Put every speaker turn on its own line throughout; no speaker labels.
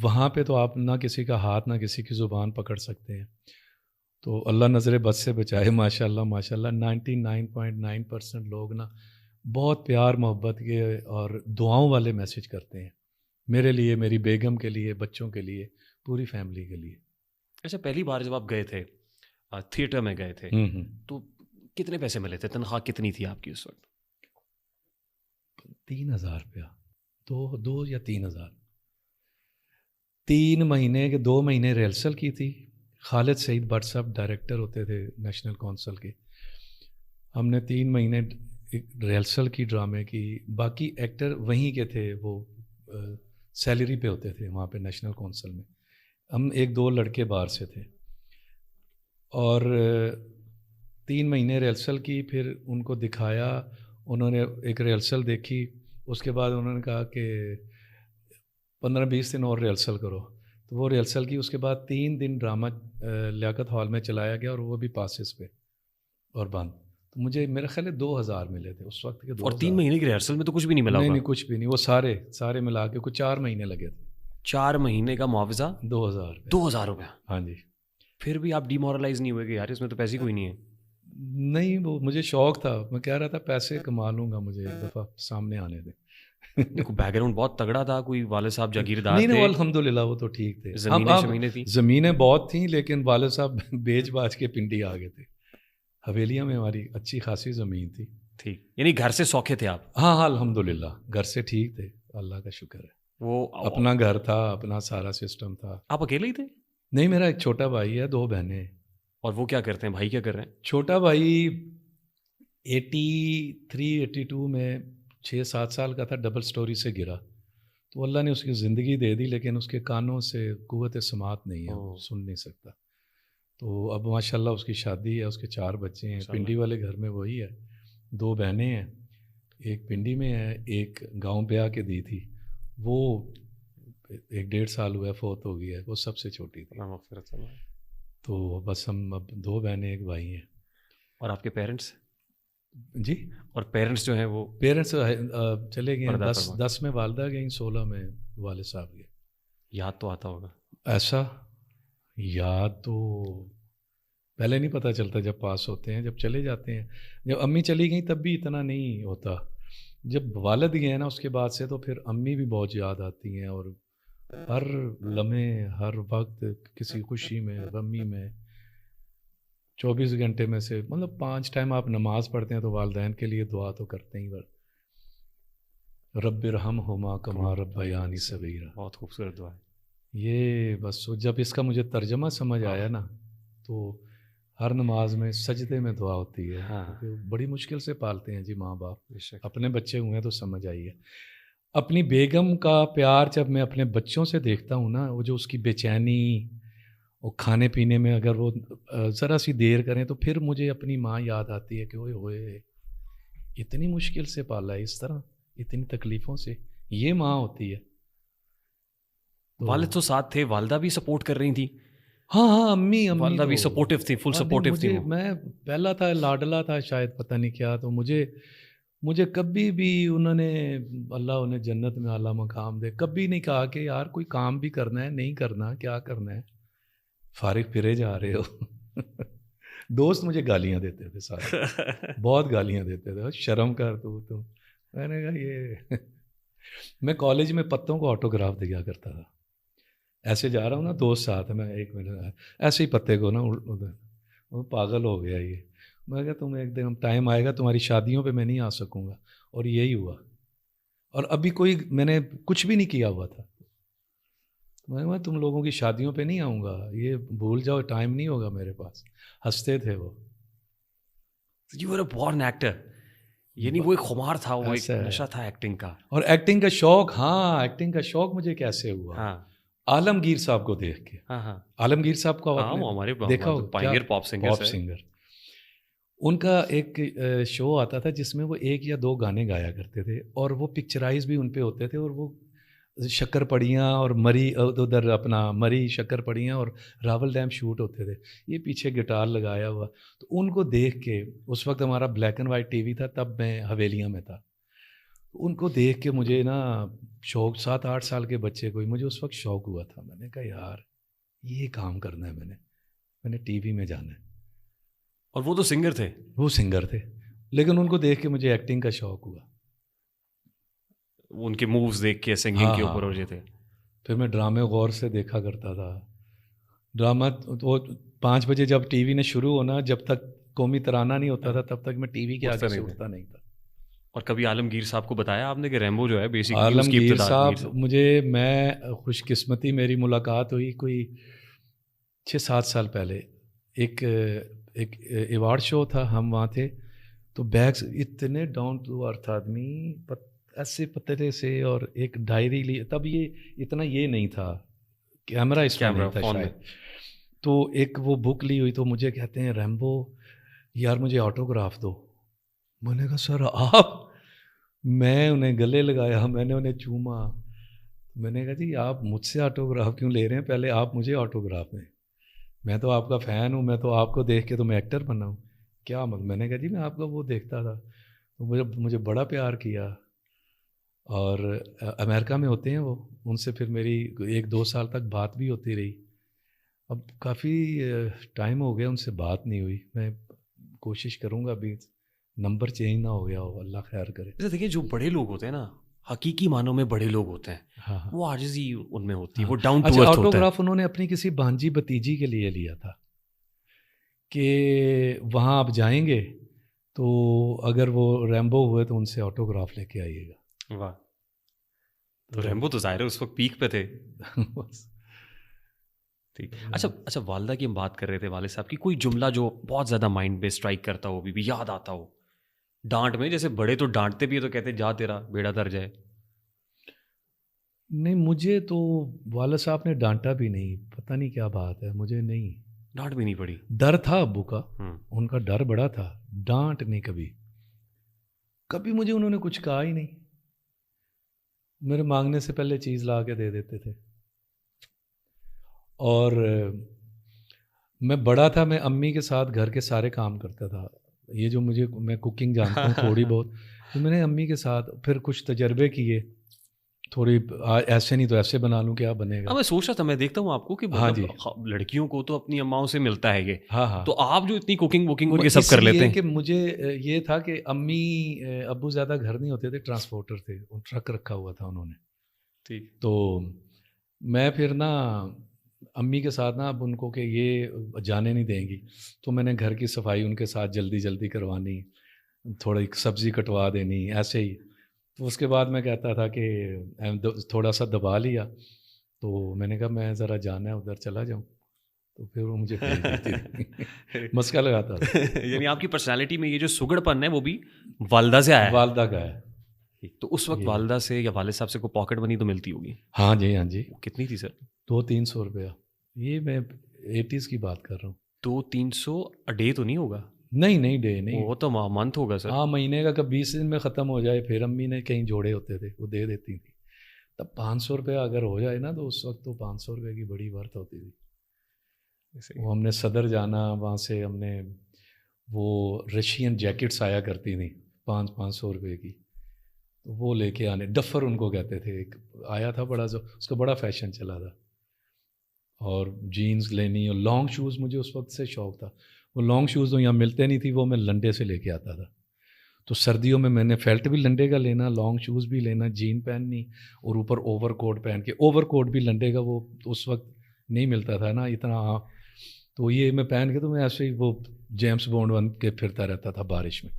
وہاں پہ تو آپ نہ کسی کا ہاتھ نہ کسی کی زبان پکڑ سکتے ہیں. تو اللہ نظر بد سے بچائے. ماشاء اللہ ماشاء اللہ 99.9% لوگ نا بہت پیار محبت کے اور دعاؤں والے میسج کرتے ہیں میرے لیے, میری بیگم کے لیے, بچوں کے لیے, پوری فیملی کے لیے.
اچھا, پہلی بار جب آپ گئے تھے تھیٹر میں گئے تھے تو کتنے پیسے ملے تھے؟ تنخواہ کتنی تھی آپ کی اس وقت؟
3,000 روپیہ. 2 یا 3,000. 3 مہینے کے 2 مہینے ریہرسل کی تھی. خالد سعید بٹ صاحب ڈائریکٹر ہوتے تھے نیشنل کونسل کے. ہم نے 3 مہینے ریہرسل کی ڈرامے کی. باقی ایکٹر وہیں کے تھے, وہ سیلری پہ ہوتے تھے وہاں پہ نیشنل کونسل میں. ہم 1-2 لڑکے باہر سے تھے اور 3 مہینے ریہرسل کی. پھر ان کو دکھایا, انہوں نے ایک ریہرسل دیکھی, اس کے بعد انہوں نے کہا کہ 15-20 دن اور ریہرسل کرو. تو وہ ریہرسل کی. اس کے بعد 3 دن ڈرامہ لیاقت ہال میں چلایا گیا اور وہ بھی پاسز پہ اور بند. تو مجھے میرا خیال ہے 2,000 ملے تھے اس وقت کے. 2,000.
اور 3 مہینے کی ریہرسل میں تو کچھ بھی نہیں ملا ہوگا؟
نہیں کچھ بھی نہیں. وہ سارے ملا کے کچھ 4 مہینے لگے تھے.
4 مہینے کا معاوضہ
2,000.
2,000 روپیہ؟
ہاں جی.
پھر بھی آپ ڈیمورلائز نہیں ہوئے کہ یار اس میں تو پیسے کوئی نہیں ہے؟
نہیں, وہ مجھے شوق تھا. میں کہہ رہا تھا پیسے کما لوں گا, مجھے ایک دفعہ سامنے آنے دیں.
دیکھو بیک گراؤنڈ بہت تگڑا تھا, کوئی والد صاحب جاگیردار
نہیں
تھے؟
الحمد للہ وہ تو ٹھیک تھے.
زمینیں تھیں؟
زمینیں بہت تھیں لیکن والد صاحب بیچ باچ کے پنڈی آ گئے تھے. حویلیاں میں ہماری اچھی خاصی زمین تھی.
ٹھیک, یعنی گھر سے سوکھے تھے آپ؟
ہاں الحمد للہ گھر سے ٹھیک تھے, اللہ کا شکر ہے.
وہ
اپنا گھر تھا, اپنا سارا سسٹم تھا.
آپ اکیلے ہی تھے؟
نہیں, میرا ایک چھوٹا بھائی ہے, 2 بہنیں ہیں.
اور وہ کیا کرتے ہیں؟ بھائی کیا کر رہے ہیں؟
چھوٹا بھائی 82 میں 6-7 سال کا تھا, ڈبل سٹوری سے گرا. تو اللہ نے اس کی زندگی دے دی لیکن اس کے کانوں سے قوت سماعت نہیں ہے, وہ سن نہیں سکتا. تو اب ماشاءاللہ اس کی شادی ہے, اس کے 4 بچے ہیں. پنڈی والے گھر میں وہی ہے. 2 بہنیں ہیں, ایک پنڈی میں ہے, ایک گاؤں پہ آ کے دی تھی, وہ 1-1.5 سال ہوا ہے, فوت ہو گئی ہے. وہ سب سے چھوٹی تھی. تو بس ہم اب 2 بہنیں 1 بھائی ہیں.
اور آپ کے پیرنٹس؟
جی,
اور پیرنٹس جو ہیں وہ؟
پیرنٹس چلے گئے ہیں. 10 میں والدہ گئیں, 16 میں والد صاحب گئے.
یاد تو آتا ہوگا؟
ایسا یاد تو پہلے نہیں پتہ چلتا, جب پاس ہوتے ہیں, جب چلے جاتے ہیں. جب امی چلی گئیں تب بھی اتنا نہیں ہوتا. جب والد گئے نا اس کے بعد سے تو پھر امی بھی بہت یاد آتی ہیں. اور ہر لمحے, ہر وقت, کسی خوشی میں, غمی میں, 24 گھنٹے میں سے مطلب 5 ٹائم آپ نماز پڑھتے ہیں تو والدین کے لیے دعا تو کرتے ہی. رب ارحمہما کما ربیانی صغیرا.
بہت خوبصورت دعا ہے
یہ. بس جب اس کا مجھے ترجمہ سمجھ آیا نا تو ہر نماز میں سجدے میں دعا ہوتی ہے. بڑی مشکل سے پالتے ہیں جی ماں باپ. اپنے بچے ہوئے ہیں تو سمجھ آئی ہے. اپنی بیگم کا پیار جب میں اپنے بچوں سے دیکھتا ہوں نا, وہ جو اس کی بے چینی, وہ کھانے پینے میں اگر وہ ذرا سی دیر کریں تو پھر مجھے اپنی ماں یاد آتی ہے کہ اوئے ہوئے اتنی مشکل سے پالا ہے, اس طرح اتنی تکلیفوں سے. یہ ماں ہوتی ہے.
والد تو ساتھ تھے, والدہ بھی سپورٹ کر رہی تھی؟
ہاں امی
والدہ بھی سپورٹیو تھی, فل سپورٹیو تھی.
میں پہلا تھا, لاڈلا تھا شاید, پتہ نہیں کیا. تو مجھے کبھی بھی انہوں نے, اللہ انہیں جنت میں اعلیٰ مقام دے, کبھی نہیں کہا کہ یار کوئی کام بھی کرنا ہے, نہیں کرنا, کیا کرنا ہے, فارغ پھرے جا رہے ہو. دوست مجھے گالیاں دیتے تھے سارے, بہت گالیاں دیتے تھے, شرم کر تو. میں نے کہا یہ میں کالج میں پتوں کو آٹوگراف دیا کرتا تھا. ایسے جا رہا ہوں نا, دوست ساتھ ہے, میں 1 منٹ ایسے ہی پتے کو نا, وہ پاگل ہو گیا یہ. میں کہا تم ایک دن ٹائم آئے گا تمہاری شادیوں پہ میں نہیں آ سکوں گا. اور یہی ہوا. اور ابھی میں نے کچھ بھی نہیں کیا ہوا تھا. میں تم لوگوں کی شادیوں پہ نہیں آؤں گا, یہ بھول جاؤ, ٹائم نہیں ہوگا میرے پاس. ہنستے تھے وہ.
You were a born actor. یعنی وہ ایک خمار تھا, وہ ایک نشہ تھا ایکٹنگ کا.
اور ایکٹنگ کا شوق, ہاں ایکٹنگ کا شوق مجھے کیسے ہوا, عالمگیر صاحب کو دیکھ کے. عالمگیر صاحب کو
ہمارے
دیکھا ہو,
پائنیئر پاپ
سنگر. ان کا ایک شو آتا تھا جس میں وہ 1 یا 2 گانے گایا کرتے تھے, اور وہ پکچرائز بھی ان پہ ہوتے تھے. اور وہ شکر پڑیاں اور مری, ادھر اپنا مری شکر پڑیاں اور راول ڈیم شوٹ ہوتے تھے. یہ پیچھے گٹار لگایا ہوا. تو ان کو دیکھ کے, اس وقت ہمارا black and white T V تھا, تب میں حویلیاں میں تھا, ان کو دیکھ کے مجھے نا شوق، 7-8 سال کے بچے کو مجھے اس وقت شوق ہوا تھا. میں نے کہا یار یہ کام کرنا ہے، میں نے ٹی وی میں جانا ہے.
اور وہ تو سنگر تھے.
وہ سنگر تھے، لیکن ان کو دیکھ کے مجھے ایکٹنگ کا شوق ہوا.
ان کے مووز دیکھ کے سنگنگ کے اوپر ہو جاتے.
پھر میں ڈرامے غور سے دیکھا کرتا تھا. ڈرامہ وہ 5 بجے جب ٹی وی نے شروع ہونا، جب تک قومی ترانہ نہیں ہوتا تھا تب تک میں ٹی وی کے آگے سے اٹھتا نہیں تھا.
اور کبھی عالمگیر صاحب کو بتایا آپ نے کہ ریمبو جو ہے بیسیکلی
عالمگیر صاحب میں خوش قسمتی میری ملاقات ہوئی کوئی 6-7 سال پہلے. ایک ایوارڈ شو تھا، ہم وہاں تھے. تو بیگس اتنے ڈاؤن ٹو ارتھ آدمی، ایسے پتلے سے، اور ایک ڈائری لی. تب یہ اتنا یہ نہیں تھا، کیمرہ اس میں نہیں تھا شاید. تو ایک وہ بک لی ہوئی، تو مجھے کہتے ہیں ریمبو یار مجھے آٹوگراف دو. میں نے کہا سر آپ؟ میں انہیں گلے لگایا، میں نے انہیں چوما. میں نے کہا جی آپ مجھ سے آٹوگراف کیوں لے رہے ہیں؟ پہلے آپ مجھے آٹوگراف دیں، میں تو آپ کا فین ہوں، میں تو آپ کو دیکھ کے تو میں ایکٹر بنا ہوں. کیا میں نے کہا جی میں آپ کا وہ دیکھتا تھا. تو مجھے بڑا پیار کیا. اور امریکہ میں ہوتے ہیں وہ، ان سے پھر میری 1-2 سال تک بات بھی ہوتی رہی. اب کافی ٹائم ہو گیا ان سے بات نہیں ہوئی. میں کوشش کروں گا ابھی نمبر چینج نہ ہو گیا ہو، اللہ خیر کرے.
دیکھیے جو بڑے لوگ ہوتے ہیں نا، حقیقی معنوں میں بڑے لوگ ہوتے ہیں، وہ عاجزی ان میں ہوتی ہے، وہ ڈاؤن ٹو ارتھ ہوتا ہے.
آٹوگراف انہوں نے اپنی کسی بھانجی بتیجی کے لیے لیا تھا کہ وہاں آپ جائیں گے تو اگر وہ ریمبو ہوئے تو ان سے آٹوگراف لے کے آئیے گا.
واہ. تو ریمبو تو ظاہر ہے اس وقت پیک پہ تھے. ٹھیک. اچھا والدہ کی ہم بات کر رہے تھے، والد صاحب کی کوئی جملہ جو بہت زیادہ مائنڈ پہ اسٹرائک کرتا ہو، بھی یاد آتا ہو ڈانٹ میں؟ جیسے بڑے تو ڈانٹتے بھی ہے تو کہتے جا تیرا بیڑا تر جائے.
نہیں، مجھے تو والد صاحب نے ڈانٹا بھی نہیں، پتہ نہیں کیا بات ہے، مجھے نہیں
ڈانٹ بھی نہیں پڑی.
ڈر تھا ابو کا، ان کا ڈر بڑا تھا. ڈانٹ نہیں، کبھی مجھے انہوں نے کچھ کہا ہی نہیں. میرے مانگنے سے پہلے چیز لا کے دے دیتے تھے. اور میں بڑا تھا، میں امی کے ساتھ گھر کے سارے کام کرتا تھا. یہ جو میں کوکنگ جانتا ہوں تھوڑی بہت، تو میں نے امی کے ساتھ پھر کچھ تجربے کیے، تھوڑی ایسے نہیں تو ایسے بنا لوں، کیا بنے گا.
میں سوچ رہا تھا، میں دیکھتا ہوں آپ کو کہ لڑکیوں کو تو اپنی اماؤں سے ملتا ہے یہ، تو آپ جو اتنی کوکنگ ووکنگ یہ سب کر لیتے ہیں.
کہ مجھے یہ تھا کہ امی ابو زیادہ گھر نہیں ہوتے تھے، ٹرانسپورٹر تھے، ٹرک رکھا ہوا تھا انہوں نے.
ٹھیک.
تو میں پھر نا امی کے ساتھ نا اب ان کو کہ یہ جانے نہیں دیں گی، تو میں نے گھر کی صفائی ان کے ساتھ جلدی کروانی، تھوڑی سبزی کٹوا دینی، ایسے ہی. تو اس کے بعد میں کہتا تھا کہ تھوڑا سا دبا لیا، تو میں نے کہا میں ذرا جانا ہے ادھر چلا جاؤں، تو پھر وہ مجھے بھیج دیتی تھی. مسکا لگاتا تھا.
یعنی آپ کی پرسنالٹی میں یہ جو سگڑ پن ہے وہ بھی والدہ سے آیا ہے.
والدہ کا ہے.
تو اس وقت والدہ سے یا والد صاحب سے کوئی پاکٹ منی تو ملتی ہوگی؟
ہاں جی.
کتنی تھی سر؟
200-300 روپیہ. یہ میں 80s کی بات کر رہا ہوں.
200-300 ڈے تو نہیں ہوگا؟
نہیں ڈے نہیں،
وہ تو منتھ ہوگا سر.
ہاں مہینے کا، کب 20 دن میں ختم ہو جائے. پھر امی نے کہیں جوڑے ہوتے تھے وہ دے دیتی تھی. تب 500 روپیہ اگر ہو جائے نا تو اس وقت تو 500 روپے کی بڑی ورتھ ہوتی تھی. وہ ہم نے صدر جانا، وہاں سے ہم نے وہ رشین جیکٹس آیا کرتی تھیں 500 روپے کی، تو وہ لے کے آنے. ڈفر ان کو کہتے تھے. ایک آیا تھا بڑا، اس کا بڑا فیشن چلا تھا. اور جینز لینی، اور لانگ شوز مجھے اس وقت سے شوق تھا. وہ لانگ شوز تو یہاں ملتے نہیں تھی، وہ میں لنڈے سے لے کے آتا تھا. تو سردیوں میں نے فیلٹ بھی لنڈے کا لینا، لانگ شوز بھی لینا، جین پہننی، اور اوپر اوور کوٹ پہن کے. اوور کوٹ بھی لنڈے کا، وہ اس وقت نہیں ملتا تھا نا اتنا. تو یہ میں پہن کے تو میں ایسے ہی وہ جیمس بونڈ بن کے پھرتا رہتا تھا بارش میں.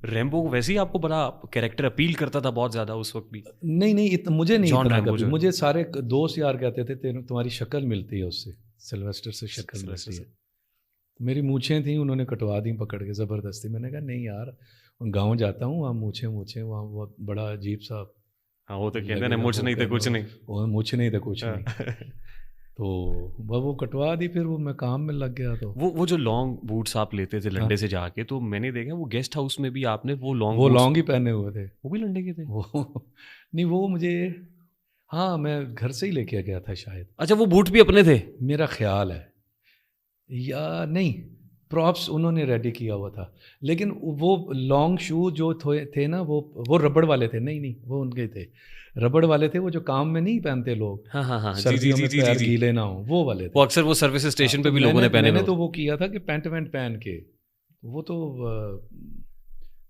ریمبو ویسے ہی آپ کو بڑا کیریکٹر اپیل کرتا تھا بہت زیادہ اس وقت بھی؟
نہیں مجھے نہیں اتنا کبھی. مجھے سارے دوست یار کہتے تھے تمہاری شکل ملتی ہے اس سے، سلویسٹر سے شکل ملتی ہے. میری مونچھیں تھیں، انہوں نے کٹوا دیں پکڑ کے زبردستی. میں نے کہا نہیں یار، گاؤں جاتا ہوں وہاں مونچھیں وہاں بہت بڑا عجیب سا.
ہاں وہ تو کہتے ہیں مونچھ نہیں تھے کچھ نہیں،
مونچھ نہیں تھا کچھ نہیں. تو وہ کٹوا دی، پھر وہ میں کام میں لگ گیا. تو
وہ جو لانگ بوٹس آپ لیتے تھے لنڈے سے جا کے، تو میں نے دیکھا وہ گیسٹ ہاؤس میں بھی آپ نے وہ
لانگ ہی پہنے ہوئے تھے.
وہ بھی لنڈے کے تھے؟
نہیں وہ مجھے، ہاں میں گھر سے ہی لے کے گیا تھا شاید.
اچھا وہ بوٹ بھی اپنے تھے؟
میرا خیال ہے، یا نہیں پراپس انہوں نے ریڈی کیا ہوا تھا، لیکن وہ لانگ شو جو تھے نا وہ ربڑ والے تھے، نہیں وہ ان کے تھے ربڑ والے تھے، وہ جو کام میں نہیں پہنتے لوگ،
ہاں ہاں ہاں،
سردیوں میں پیر گیلے نہ ہوں، وہ والے تھے.
وہ اکثر وہ سروس اسٹیشن پہ بھی لوگوں نے پہنے.
میں نے تو وہ کیا تھا کہ پینٹ وینٹ پہن کے، وہ تو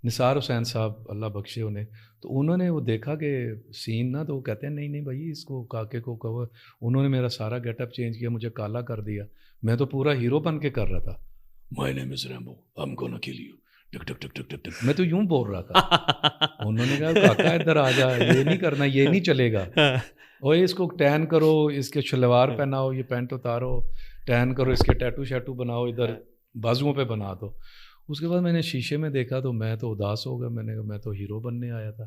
نثار حسین صاحب اللہ بخشے انہیں، تو انہوں نے وہ دیکھا کہ سین نا، تو وہ کہتے ہیں نہیں بھائی اس کو کاکے کو کہو. انہوں نے میرا سارا گیٹ اپ چینج کیا، مجھے کالا کر دیا. میں تو پورا ہیرو بن کے کر رہا تھا. مائی name is Rambo, I am گونا کل یو، ٹک ٹک ٹک ٹک ٹک ٹک، میں تو یوں بول رہا تھا. انہوں نے کہا کاکا ادھر آ جا، یہ نہیں کرنا، یہ نہیں چلے گا. اور اس کو ٹین کرو، اس کے شلوار پہناؤ، یہ پینٹ اتارو، ٹین کرو، اس کے ٹیٹو شیٹو بناؤ، ادھر بازوؤں پہ بنا دو. اس کے بعد میں نے شیشے میں دیکھا تو میں تو اداس ہو گیا. میں نے کہا میں تو ہیرو بننے آیا تھا،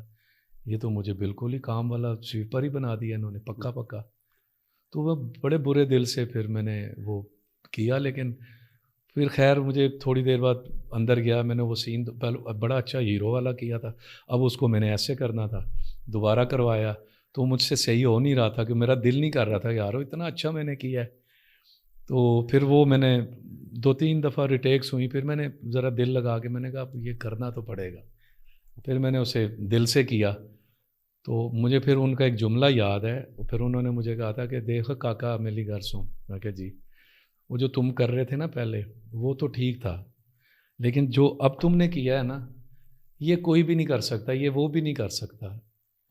یہ تو مجھے بالکل ہی کام والا سویپر ہی بنا دیا انہوں نے، پکا. تو وہ بڑے برے دل سے پھر میں نے وہ کیا. لیکن پھر خیر مجھے تھوڑی دیر بعد اندر گیا، میں نے وہ سین پہلے بڑا اچھا ہیرو والا کیا تھا، اب اس کو میں نے ایسے کرنا تھا، دوبارہ کروایا تو مجھ سے صحیح ہو نہیں رہا تھا، کہ میرا دل نہیں کر رہا تھا یار اتنا اچھا میں نے کیا ہے. تو پھر وہ میں نے 2-3 دفعہ ریٹیکس ہوئی، پھر میں نے ذرا دل لگا کے میں نے کہا یہ کرنا تو پڑے گا. پھر میں نے اسے دل سے کیا. تو مجھے پھر ان کا ایک جملہ یاد ہے، پھر انہوں نے مجھے کہا تھا کہ دیکھ کاکا میری گھر سو. میں کہا جی، وہ جو تم کر رہے تھے نا پہلے وہ تو ٹھیک تھا، لیکن جو اب تم نے کیا ہے نا یہ کوئی بھی نہیں کر سکتا، یہ وہ بھی نہیں کر سکتا،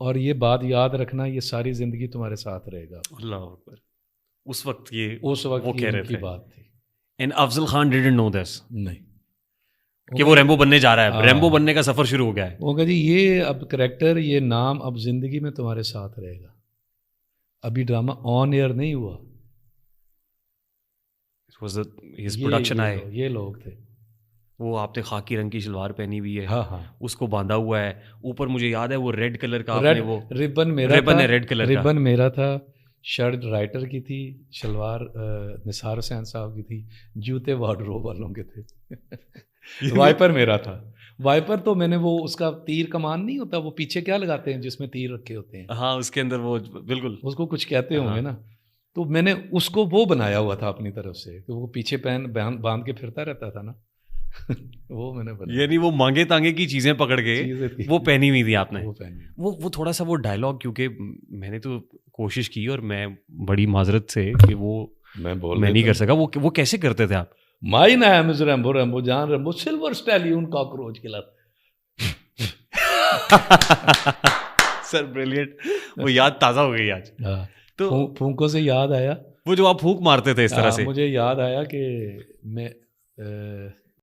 اور یہ بات یاد رکھنا یہ ساری زندگی تمہارے ساتھ رہے گا.
اللہ اکبر. اس وقت
وہ
کہہ رہے
کی
تھے
بات تھی.
And Afzal Khan didn't know this
نہیں
کہ وہ ریمبو بننے جا رہا ہے، ریمبو بننے کا سفر شروع ہو گیا ہے.
وہ کہا جی یہ اب کریکٹر، یہ نام اب زندگی میں تمہارے ساتھ رہے گا. ابھی ڈرامہ آن ایئر نہیں ہوا، یہ لوگ تھے.
وہ آپ نے خاکی رنگ کی شلوار پہنی ہوئی ہے،
ہاں
اس کو باندھا ہوا ہے اوپر، مجھے یاد ہے وہ ریڈ کلر کا وہ
ربن میرا تھا، شرٹ رائٹر کی تھی، شلوار نثار حسین صاحب کی تھی، جوتے وارڈروب والوں کے تھے. وائپر میرا تھا. وائپر تو میں نے وہ اس کا تیر کمان نہیں ہوتا، وہ پیچھے کیا لگاتے ہیں جس میں تیر رکھے ہوتے ہیں،
ہاں اس کے اندر وہ بالکل
اس کو کچھ کہتے ہوں گے نا، تو میں نے اس کو وہ بنایا ہوا تھا اپنی طرف سے، کہ وہ پیچھے باندھ کے پھرتا رہتا تھا نا. وہ میں نے بنایا،
یعنی وہ مانگے تانگے کی چیزیں پکڑ کے وہ پہنی ہوئی تھی آپ نے. وہ تھوڑا سا وہ ڈائلاگ، کیونکہ میں نے تو کوشش کی اور میں بڑی معذرت سے کہ وہ میں نہیں کر سکا. وہ کیسے کرتے تھے آپ؟
My name is Rambo, Rambo John Rambo, silver stallion cockroach killer.
Sir brilliant, وہ یاد تازہ ہو گئی آج.
تو پھونکوں سے یاد آیا،
وہ جو آپ پھونک مارتے تھے اس طرح سے،
مجھے یاد آیا کہ میں